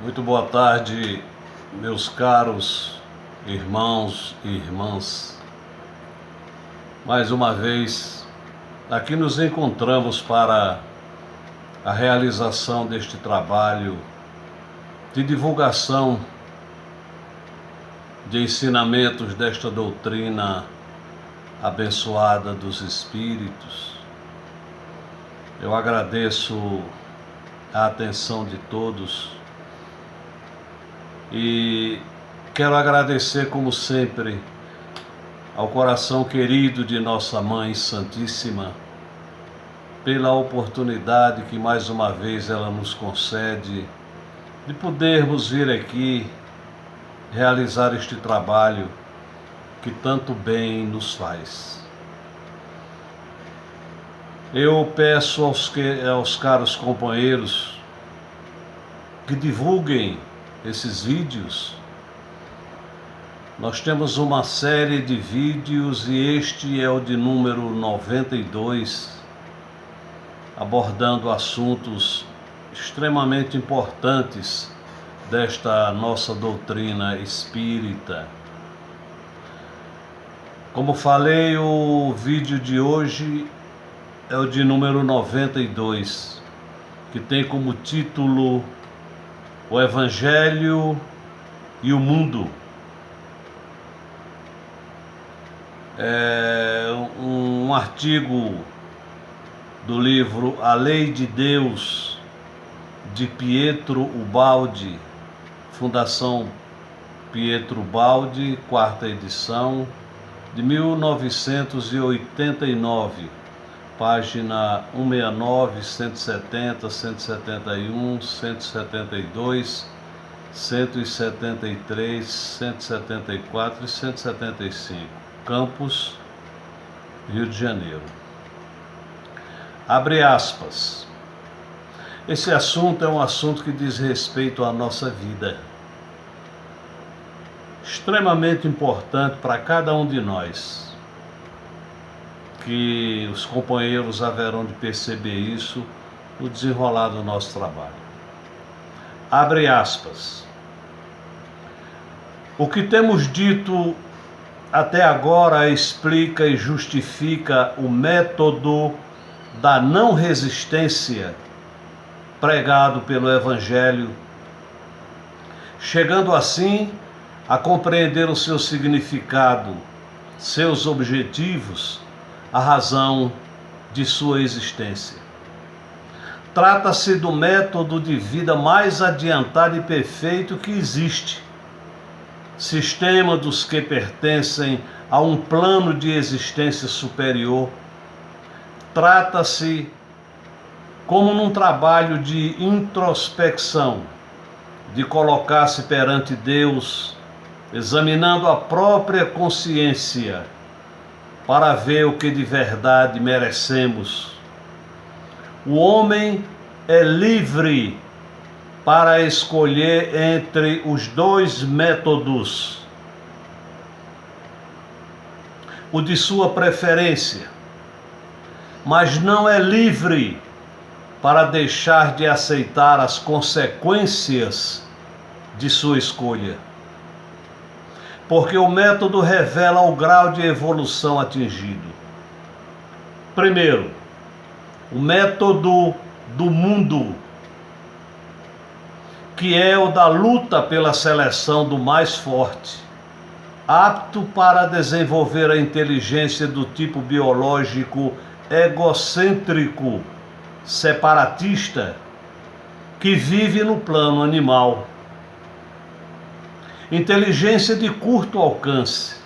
Muito boa tarde, meus caros irmãos e irmãs. Mais uma vez, aqui nos encontramos para a realização deste trabalho de divulgação de ensinamentos desta doutrina abençoada dos Espíritos. Eu agradeço a atenção de todos e quero agradecer, como sempre, ao coração querido de nossa Mãe Santíssima pela oportunidade que mais uma vez ela nos concede de podermos vir aqui realizar este trabalho que tanto bem nos faz. Eu peço aos caros companheiros que divulguem esses vídeos. Nós temos uma série de vídeos e este é o de número 92, abordando assuntos extremamente importantes desta nossa doutrina espírita. Como falei, o vídeo de hoje é o de número 92, que tem como título O Evangelho e o Mundo. É um artigo do livro A Lei de Deus, de Pietro Ubaldi, Fundação Pietro Ubaldi, 4ª edição, de 1989, página 169, 170, 171, 172, 173, 174 e 175, Campos, Rio de Janeiro. Abre aspas. Esse assunto é um assunto que diz respeito à nossa vida, extremamente importante para cada um de nós, que os companheiros haverão de perceber isso no desenrolar do nosso trabalho. Abre aspas. O que temos dito até agora explica e justifica o método da não resistência pregado pelo Evangelho, chegando assim a compreender o seu significado, seus objetivos, a razão de sua existência. Trata-se do método de vida mais adiantado e perfeito que existe, sistema dos que pertencem a um plano de existência superior. Trata-se como num trabalho de introspecção, de colocar-se perante Deus, examinando a própria consciência, para ver o que de verdade merecemos. O homem é livre para escolher entre os dois métodos, o de sua preferência, mas não é livre para deixar de aceitar as consequências de sua escolha. Porque o método revela o grau de evolução atingido. Primeiro, o método do mundo, que é o da luta pela seleção do mais forte, apto para desenvolver a inteligência do tipo biológico egocêntrico, separatista, que vive no plano animal. Inteligência de curto alcance,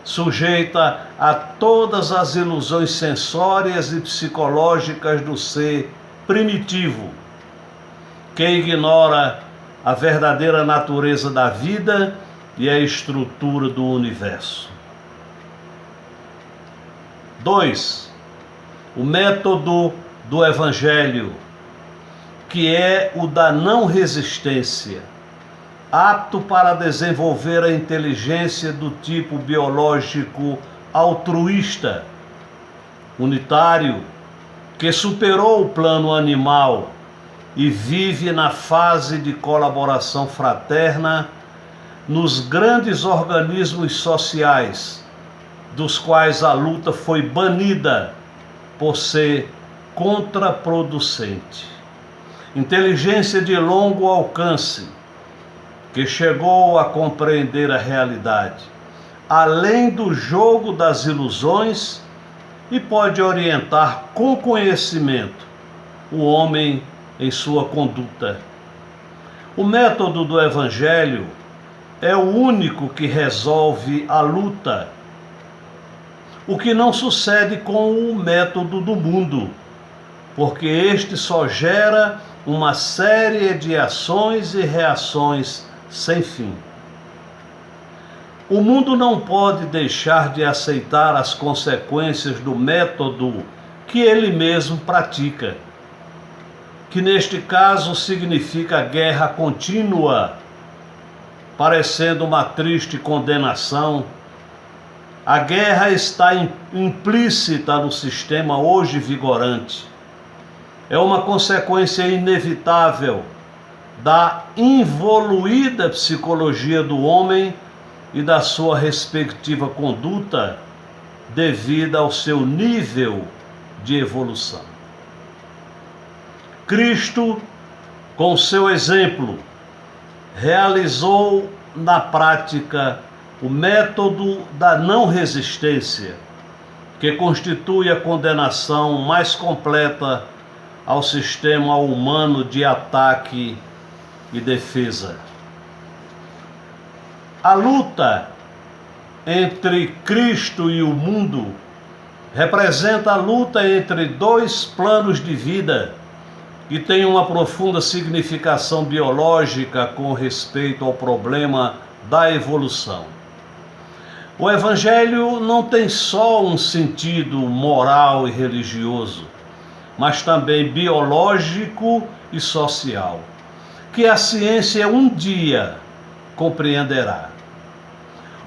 sujeita a todas as ilusões sensórias e psicológicas do ser primitivo, que ignora a verdadeira natureza da vida e a estrutura do universo. 2. O método do Evangelho, que é o da não resistência, apto para desenvolver a inteligência do tipo biológico altruísta, unitário, que superou o plano animal e vive na fase de colaboração fraterna nos grandes organismos sociais, dos quais a luta foi banida por ser contraproducente. Inteligência de longo alcance, que chegou a compreender a realidade, além do jogo das ilusões, e pode orientar com conhecimento o homem em sua conduta. O método do Evangelho é o único que resolve a luta, o que não sucede com o método do mundo, porque este só gera uma série de ações e reações sem fim. O mundo não pode deixar de aceitar as consequências do método que ele mesmo pratica, que neste caso significa guerra contínua, parecendo uma triste condenação. A guerra está implícita no sistema hoje vigorante. É uma consequência inevitável da involuída psicologia do homem e da sua respectiva conduta, devido ao seu nível de evolução. Cristo, com seu exemplo, realizou na prática o método da não resistência, que constitui a condenação mais completa ao sistema humano de ataque e defesa. A luta entre Cristo e o mundo representa a luta entre dois planos de vida que têm uma profunda significação biológica com respeito ao problema da evolução. O Evangelho não tem só um sentido moral e religioso, mas também biológico e social, que a ciência um dia compreenderá.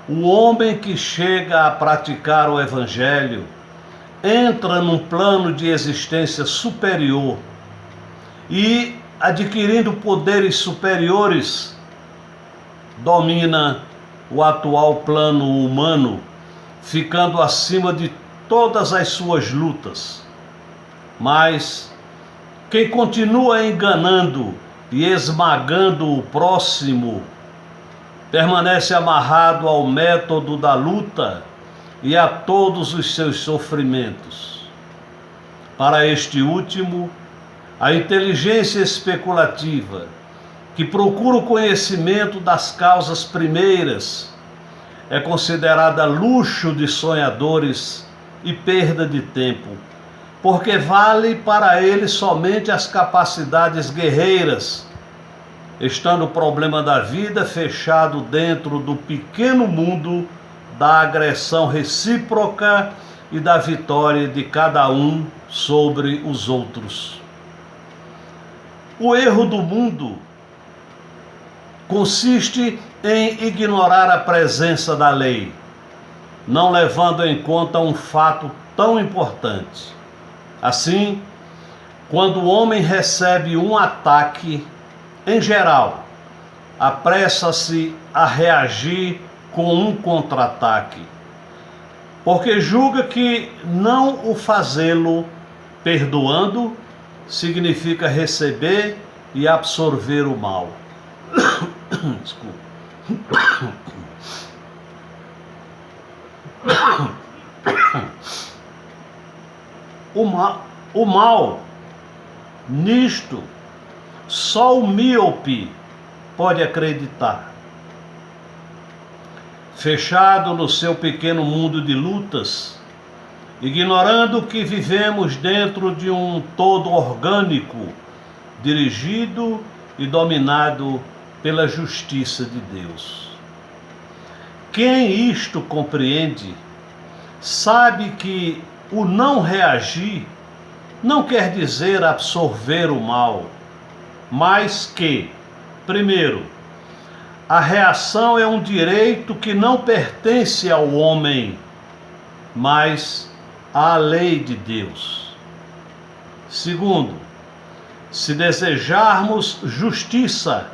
O homem que chega a praticar o Evangelho entra num plano de existência superior e, adquirindo poderes superiores, domina o atual plano humano, ficando acima de todas as suas lutas. Mas quem continua enganando e esmagando o próximo permanece amarrado ao método da luta e a todos os seus sofrimentos. Para este último, a inteligência especulativa, que procura o conhecimento das causas primeiras, é considerada luxo de sonhadores e perda de tempo, porque vale para ele somente as capacidades guerreiras, estando o problema da vida fechado dentro do pequeno mundo da agressão recíproca e da vitória de cada um sobre os outros. O erro do mundo consiste em ignorar a presença da lei, não levando em conta um fato tão importante. Assim, quando o homem recebe um ataque, em geral, apressa-se a reagir com um contra-ataque, porque julga que não o fazê-lo perdoando significa receber e absorver o mal. Desculpa. O mal nisto só o míope pode acreditar. Fechado no seu pequeno mundo de lutas, ignorando que vivemos dentro de um todo orgânico, dirigido e dominado pela justiça de Deus. Quem isto compreende, sabe que o não reagir não quer dizer absorver o mal, mas que, primeiro, a reação é um direito que não pertence ao homem, mas à lei de Deus. Segundo, se desejarmos justiça,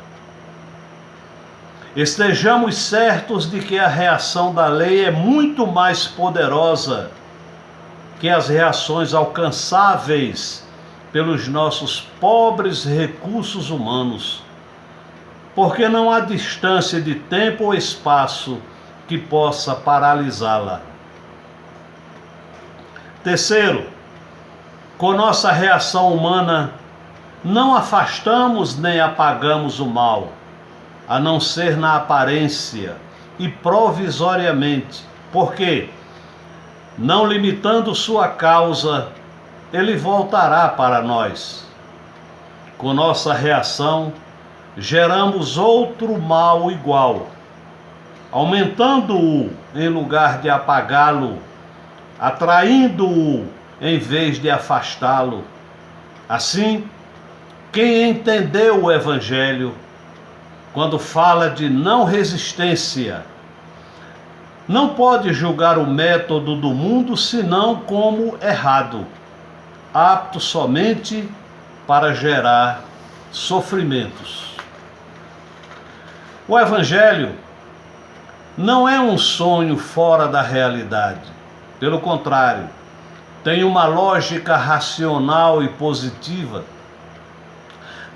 estejamos certos de que a reação da lei é muito mais poderosa que as reações alcançáveis pelos nossos pobres recursos humanos, porque não há distância de tempo ou espaço que possa paralisá-la. Terceiro, com nossa reação humana, não afastamos nem apagamos o mal, a não ser na aparência e provisoriamente, porque, não limitando sua causa, ele voltará para nós. Com nossa reação, geramos outro mal igual, aumentando-o em lugar de apagá-lo, atraindo-o em vez de afastá-lo. Assim, quem entendeu o Evangelho, quando fala de não resistência, não pode julgar o método do mundo senão como errado, apto somente para gerar sofrimentos. O Evangelho não é um sonho fora da realidade. Pelo contrário, tem uma lógica racional e positiva.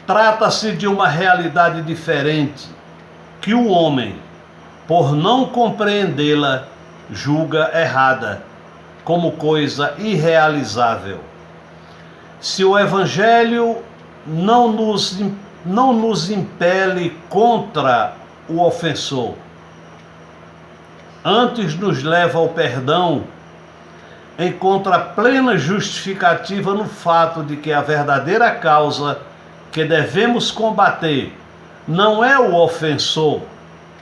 Trata-se de uma realidade diferente, que o homem, por não compreendê-la, julga errada, como coisa irrealizável. Se o Evangelho não nos impele contra o ofensor, antes nos leva ao perdão, encontra plena justificativa no fato de que a verdadeira causa que devemos combater não é o ofensor,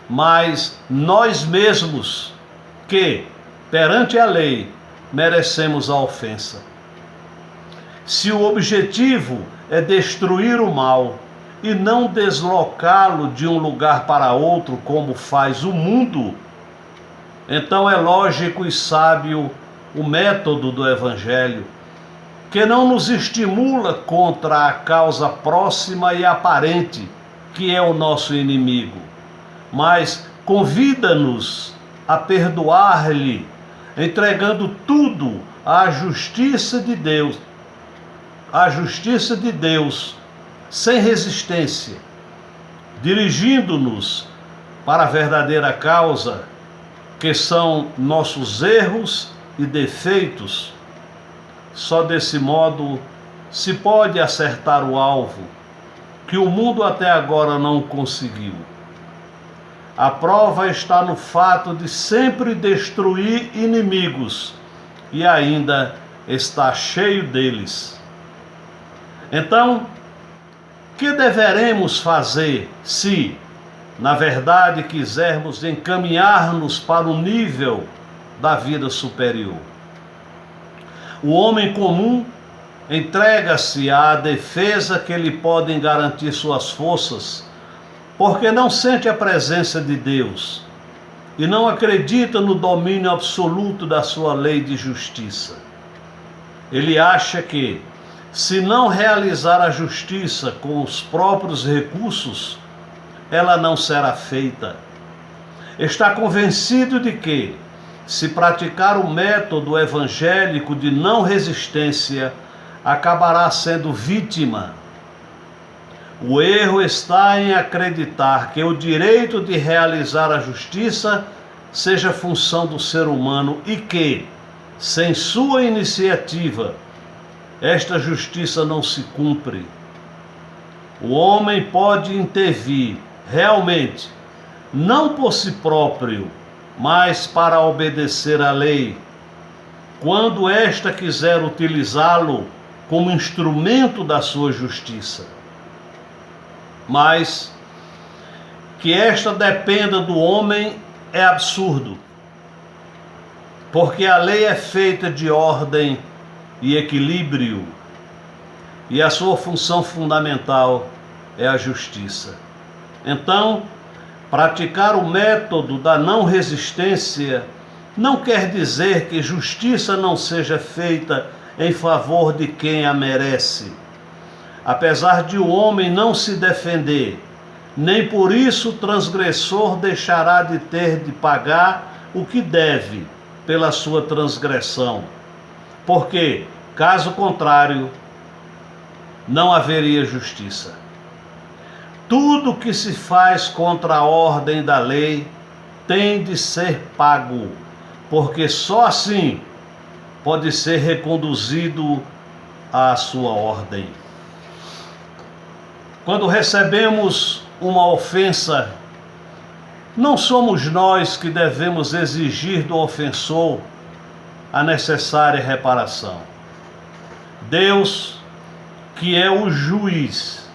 mas nós mesmos, que, perante a lei, merecemos a ofensa. Se o objetivo é destruir o mal e não deslocá-lo de um lugar para outro, como faz o mundo, então é lógico e sábio o método do Evangelho, que não nos estimula contra a causa próxima e aparente, que é o nosso inimigo, mas convida-nos a perdoar-lhe, entregando tudo à justiça de Deus, sem resistência, dirigindo-nos para a verdadeira causa, que são nossos erros e defeitos. Só desse modo se pode acertar o alvo, que o mundo até agora não conseguiu. A prova está no fato de sempre destruir inimigos e ainda está cheio deles. Então, que deveremos fazer se, na verdade, quisermos encaminhar-nos para o nível da vida superior? O homem comum entrega-se à defesa que lhe podem garantir suas forças, porque não sente a presença de Deus e não acredita no domínio absoluto da sua lei de justiça. Ele acha que, se não realizar a justiça com os próprios recursos, ela não será feita. Está convencido de que, se praticar o método evangélico de não resistência, acabará sendo vítima. O erro está em acreditar que o direito de realizar a justiça seja função do ser humano e que, sem sua iniciativa, esta justiça não se cumpre. O homem pode intervir, realmente, não por si próprio, mas para obedecer à lei, quando esta quiser utilizá-lo como instrumento da sua justiça. Mas que esta dependa do homem é absurdo, porque a lei é feita de ordem e equilíbrio, e a sua função fundamental é a justiça. Então, praticar o método da não resistência não quer dizer que justiça não seja feita em favor de quem a merece. apesar de o homem não se defender, nem por isso o transgressor deixará de ter de pagar o que deve pela sua transgressão, porque, caso contrário, não haveria justiça. Tudo que se faz contra a ordem da lei tem de ser pago, porque só assim pode ser reconduzido à sua ordem. Quando recebemos uma ofensa, não somos nós que devemos exigir do ofensor a necessária reparação. Deus, que é o juiz,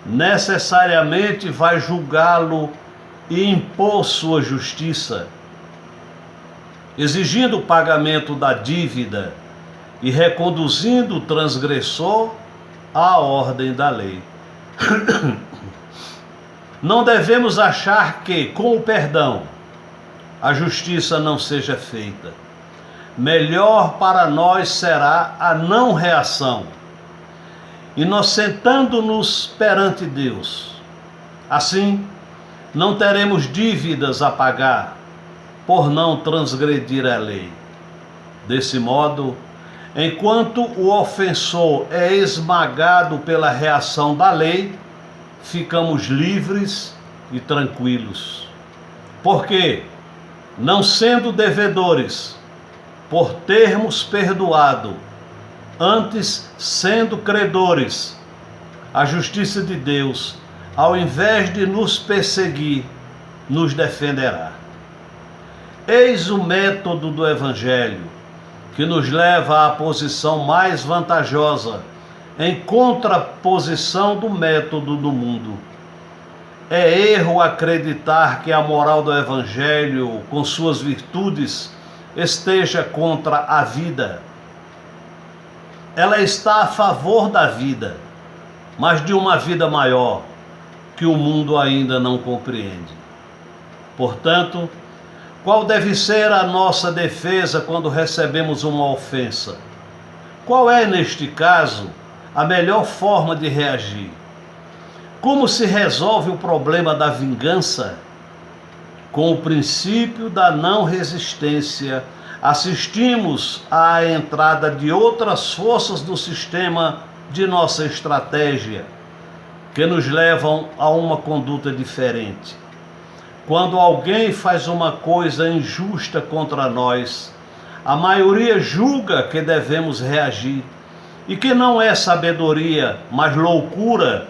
necessariamente vai julgá-lo e impor sua justiça, exigindo o pagamento da dívida e reconduzindo o transgressor à ordem da lei. Não devemos achar que, com o perdão, a justiça não seja feita. Melhor para nós será a não reação, inocentando-nos perante Deus. Assim, não teremos dívidas a pagar por não transgredir a lei. Desse modo, enquanto o ofensor é esmagado pela reação da lei, ficamos livres e tranquilos. Porque, não sendo devedores, por termos perdoado, antes sendo credores, a justiça de Deus, ao invés de nos perseguir, nos defenderá. Eis o método do Evangelho, que nos leva à posição mais vantajosa, em contraposição do método do mundo. É erro acreditar que a moral do Evangelho, com suas virtudes, esteja contra a vida. Ela está a favor da vida, mas de uma vida maior, que o mundo ainda não compreende. Portanto, qual deve ser a nossa defesa quando recebemos uma ofensa? Qual é, neste caso, a melhor forma de reagir? Como se resolve o problema da vingança? Com o princípio da não resistência, assistimos à entrada de outras forças do sistema de nossa estratégia, que nos levam a uma conduta diferente. Quando alguém faz uma coisa injusta contra nós, a maioria julga que devemos reagir e que não é sabedoria, mas loucura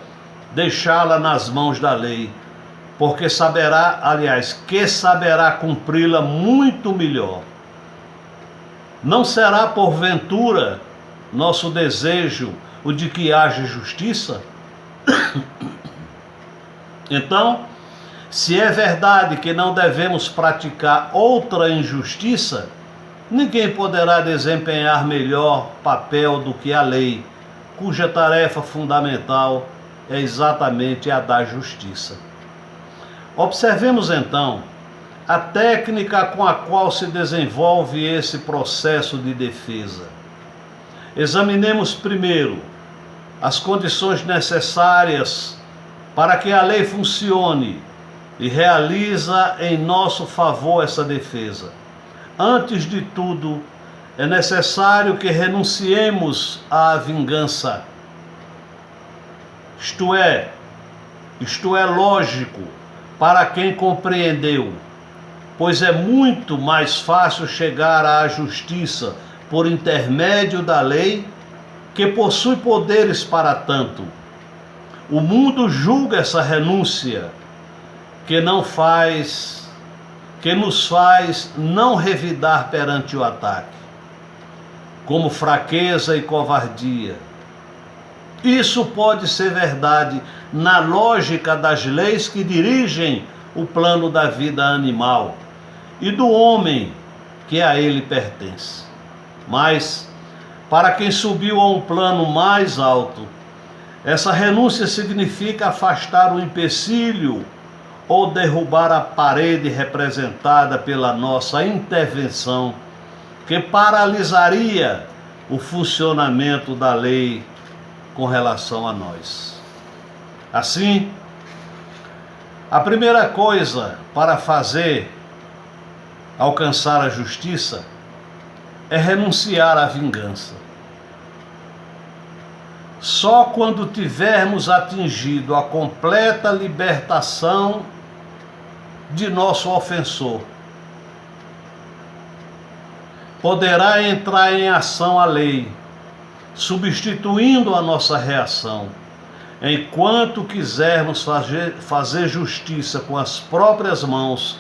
deixá-la nas mãos da lei, porque saberá cumpri-la muito melhor. Não será porventura nosso desejo o de que haja justiça? Então, se é verdade que não devemos praticar outra injustiça, ninguém poderá desempenhar melhor papel do que a lei, cuja tarefa fundamental é exatamente a da justiça. Observemos então a técnica com a qual se desenvolve esse processo de defesa. Examinemos primeiro as condições necessárias para que a lei funcione e realiza em nosso favor essa defesa. Antes de tudo, é necessário que renunciemos à vingança. Isto é lógico para quem compreendeu, pois é muito mais fácil chegar à justiça por intermédio da lei, que possui poderes para tanto. O mundo julga essa renúncia que nos faz não revidar perante o ataque, como fraqueza e covardia. Isso pode ser verdade na lógica das leis que dirigem o plano da vida animal e do homem que a ele pertence. Mas, para quem subiu a um plano mais alto, essa renúncia significa afastar o empecilho ou derrubar a parede representada pela nossa intervenção, que paralisaria o funcionamento da lei com relação a nós. Assim, a primeira coisa para alcançar a justiça é renunciar à vingança. Só quando tivermos atingido a completa libertação de nosso ofensor, poderá entrar em ação a lei, substituindo a nossa reação. Enquanto quisermos fazer justiça com as próprias mãos,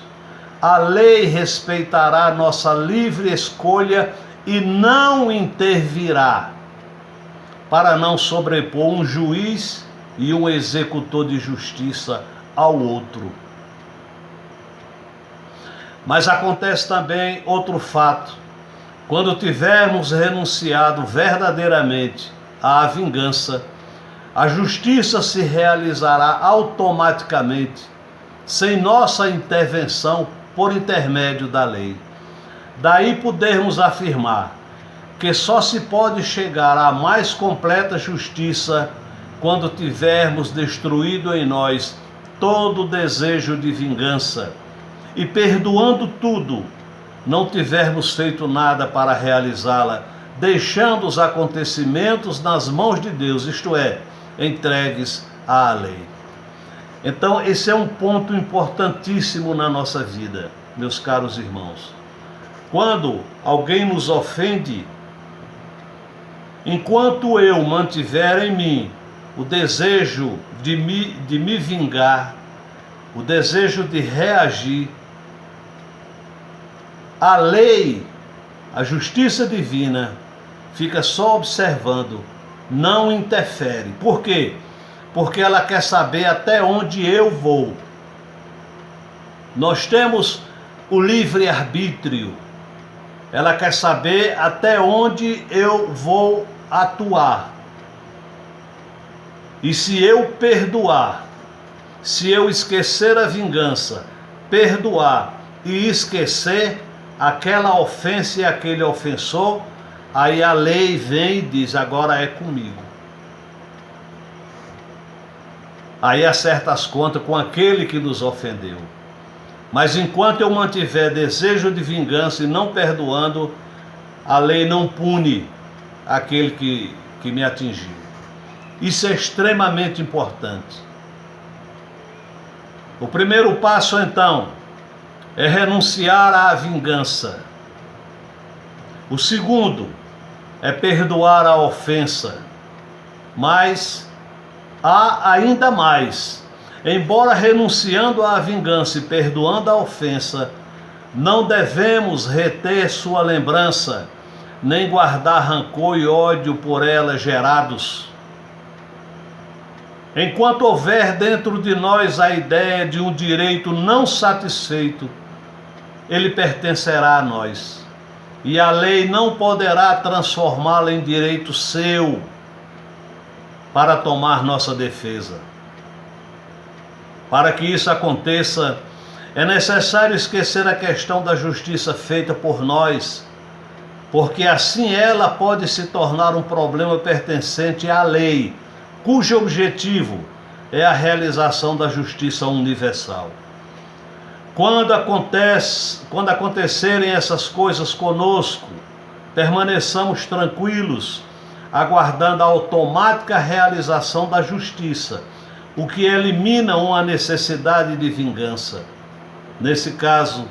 a lei respeitará nossa livre escolha e não intervirá, para não sobrepor um juiz e um executor de justiça ao outro. Mas acontece também outro fato. Quando tivermos renunciado verdadeiramente à vingança, a justiça se realizará automaticamente, sem nossa intervenção por intermédio da lei. Daí podermos afirmar que só se pode chegar à mais completa justiça quando tivermos destruído em nós todo o desejo de vingança e, perdoando tudo, não tivermos feito nada para realizá-la, deixando os acontecimentos nas mãos de Deus, isto é, entregues à lei. Então, esse é um ponto importantíssimo na nossa vida, meus caros irmãos. Quando alguém nos ofende, enquanto eu mantiver em mim o desejo de me vingar, o desejo de reagir, a lei, a justiça divina, fica só observando, não interfere. Por quê? Porque ela quer saber até onde eu vou. Nós temos o livre-arbítrio. Ela quer saber até onde eu vou atuar. E se eu perdoar, se eu esquecer a vingança, perdoar e esquecer aquela ofensa e aquele ofensor, aí a lei vem e diz, agora é comigo. Aí acerta as contas com aquele que nos ofendeu. Mas enquanto eu mantiver desejo de vingança e não perdoando, a lei não pune aquele que me atingiu. Isso é extremamente importante. O primeiro passo, então, é renunciar à vingança. O segundo é perdoar a ofensa. Mas há ainda mais. Embora renunciando à vingança e perdoando a ofensa, não devemos reter sua lembrança, nem guardar rancor e ódio por ela gerados. Enquanto houver dentro de nós a ideia de um direito não satisfeito, ele pertencerá a nós, e a lei não poderá transformá-lo em direito seu para tomar nossa defesa. Para que isso aconteça, é necessário esquecer a questão da justiça feita por nós, porque assim ela pode se tornar um problema pertencente à lei, cujo objetivo é a realização da justiça universal. Quando acontecerem essas coisas conosco, permaneçamos tranquilos, aguardando a automática realização da justiça, o que elimina uma necessidade de vingança. Nesse caso,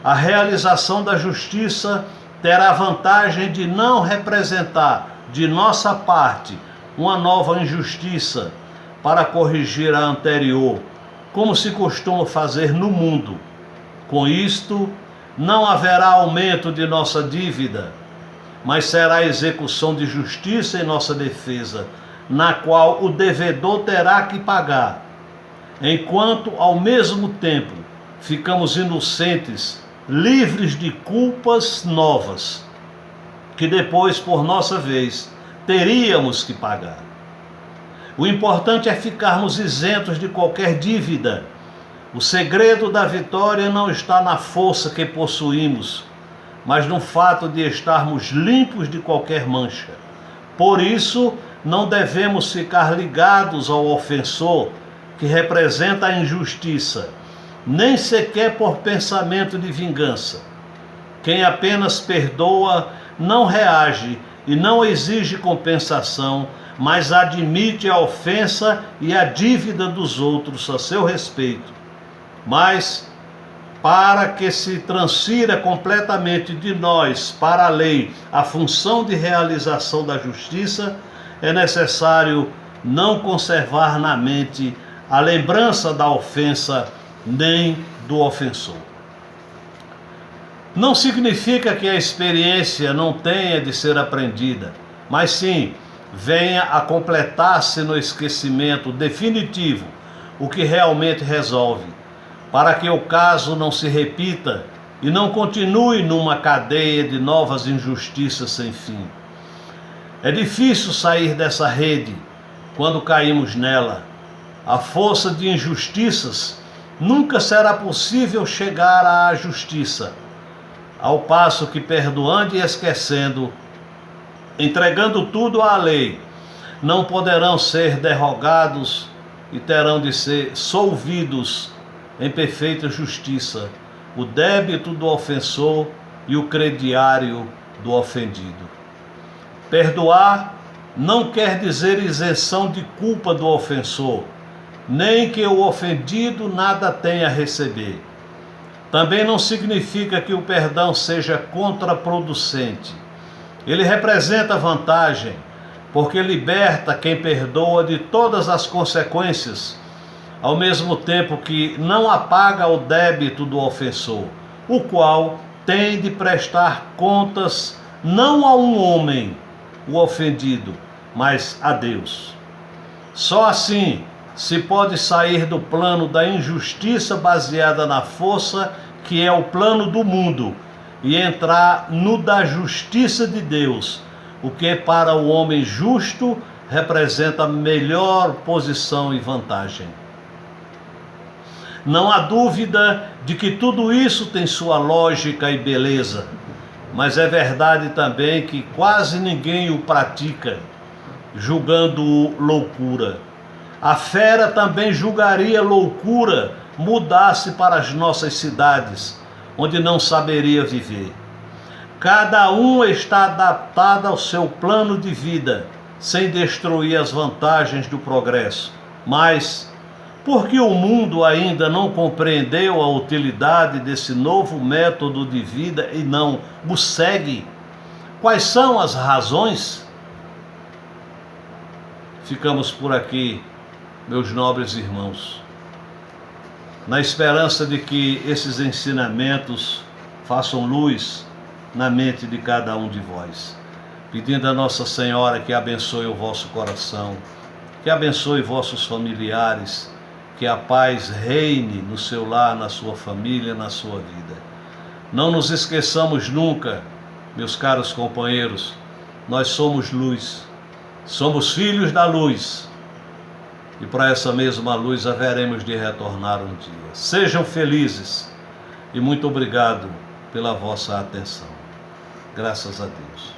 a realização da justiça terá a vantagem de não representar de nossa parte uma nova injustiça para corrigir a anterior, como se costuma fazer no mundo. Com isto, não haverá aumento de nossa dívida, mas será a execução de justiça em nossa defesa, na qual o devedor terá que pagar, enquanto, ao mesmo tempo, ficamos inocentes, livres de culpas novas, que depois, por nossa vez, teríamos que pagar. O importante é ficarmos isentos de qualquer dívida. O segredo da vitória não está na força que possuímos, mas no fato de estarmos limpos de qualquer mancha. Por isso, não devemos ficar ligados ao ofensor, que representa a injustiça, nem sequer por pensamento de vingança. Quem apenas perdoa não reage e não exige compensação, mas admite a ofensa e a dívida dos outros a seu respeito. Mas, para que se transfira completamente de nós para a lei a função de realização da justiça, é necessário não conservar na mente a lembrança da ofensa nem do ofensor. Não significa que a experiência não tenha de ser aprendida, mas sim venha a completar-se no esquecimento definitivo, o que realmente resolve, para que o caso não se repita e não continue numa cadeia de novas injustiças sem fim. É difícil sair dessa rede quando caímos nela. À força de injustiças, nunca será possível chegar à justiça, ao passo que, perdoando e esquecendo, entregando tudo à lei, não poderão ser derrogados e terão de ser solvidos em perfeita justiça o débito do ofensor e o crediário do ofendido. Perdoar não quer dizer isenção de culpa do ofensor, nem que o ofendido nada tenha a receber. Também não significa que o perdão seja contraproducente. Ele representa vantagem, porque liberta quem perdoa de todas as consequências, ao mesmo tempo que não apaga o débito do ofensor, o qual tem de prestar contas não a um homem, o ofendido, mas a Deus. Só assim se pode sair do plano da injustiça baseada na força, que é o plano do mundo, e entrar no da justiça de Deus, o que para o homem justo representa melhor posição e vantagem. Não há dúvida de que tudo isso tem sua lógica e beleza, mas é verdade também que quase ninguém o pratica, julgando-o loucura. A fera também julgaria loucura mudar-se para as nossas cidades, onde não saberia viver. Cada um está adaptado ao seu plano de vida, sem destruir as vantagens do progresso. Mas, porque o mundo ainda não compreendeu a utilidade desse novo método de vida e não o segue, quais são as razões? Ficamos por aqui, meus nobres irmãos, na esperança de que esses ensinamentos façam luz na mente de cada um de vós, pedindo a Nossa Senhora que abençoe o vosso coração, que abençoe vossos familiares, que a paz reine no seu lar, na sua família, na sua vida. Não nos esqueçamos nunca, meus caros companheiros, nós somos luz, somos filhos da luz, e para essa mesma luz haveremos de retornar um dia. Sejam felizes e muito obrigado pela vossa atenção. Graças a Deus.